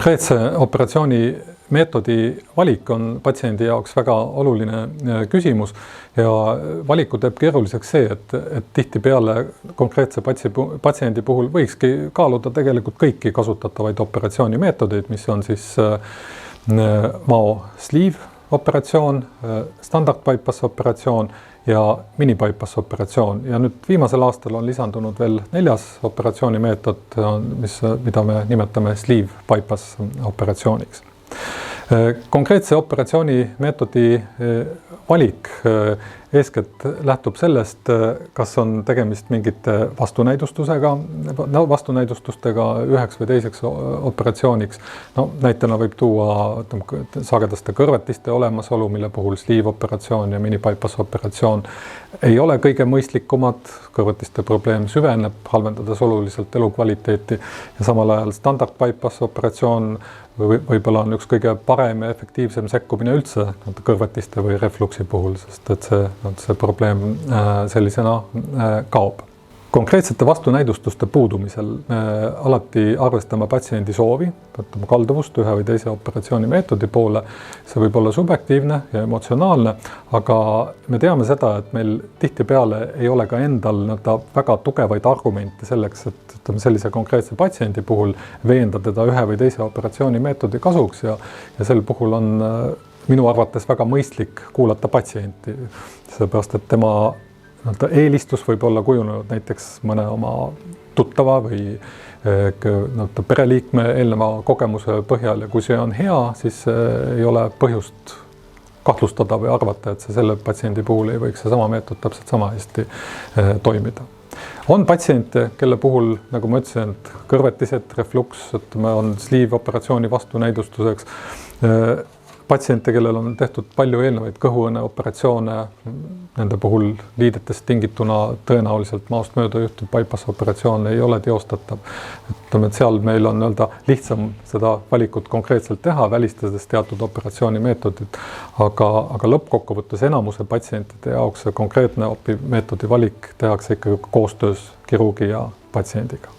Konkreetse operatsiooni meetodi valik on patsiendi jaoks väga oluline küsimus ja valiku teeb keeruliseks see, et tihtipeale konkreetse patsiendi puhul võikski kaaluda tegelikult kõiki kasutatavaid operatsioonimeetodeid, mis on siis Mao sleeve operatsioon, standard bypass operatsioon ja mini bypass operatsioon. Ja nüüd viimasel aastal on lisandunud veel 4. operatsioonimeetod, mida me nimetame sleeve bypass operatsiooniks. Konkreetse operatsioonimeetodi valik eeskätt lähtub sellest, kas on tegemist mingite vastunäidustustega üheks või teiseks operatsiooniks. No, näitena võib tuua sagedaste kõrvetiste olemasolu, mille puhul sleeve operatsioon ja mini bypass operatsioon ei ole kõige mõistlikumad. Kõrvetiste probleem süveneb, halvendades oluliselt elukvaliteeti ja samal ajal standard bypass operatsioon võib-olla on üks kõige parem ja efektiivsem sekkumine üldse kõrvetiste või refluksi puhul, sest et see probleem sellisena kaob. Konkreetsete vastunäidustuste puudumisel me alati arvestame patsiendi soovi, kalduvust ühe või teise operatsioonimeetodi poole. See võib olla subjektiivne ja emotsionaalne, aga me teame seda, et meil tihtipeale ei ole ka endal väga tugevaid argumente selleks, et sellise konkreetse patsiendi puhul veenda teda ühe või teise operatsioonimeetodi kasuks ja sel puhul on minu arvates väga mõistlik kuulata patsienti, seepärast et tema eelistus võib olla kujunenud näiteks mõne oma tuttava või pereliikme eelneva kogemuse põhjal ja kui see on hea, siis ei ole põhjust kahtlustada või arvata, et see selle patsiendi puhul ei võiks seesama meetod täpselt sama hästi toimida. On patsiente, kelle puhul, nagu ma ütlesin, et kõrvetised, refluks, on sleeve operatsiooni vastunäidustuseks, patsiente, kellel on tehtud palju eelnevaid kõhuõne operatsioone, nende puhul liidetest tingituna tõenäoliselt maost mööda juhtud bypass operatsioon ei ole teostatav. Et seal meil on lihtsam seda valikut konkreetselt teha, välistades teatud operatsioonimeetodid, aga lõppkokkuvõttes enamuse patsientide jaoks see konkreetne meetodi valik tehakse ikka koostöös kirurgi ja patsiendiga.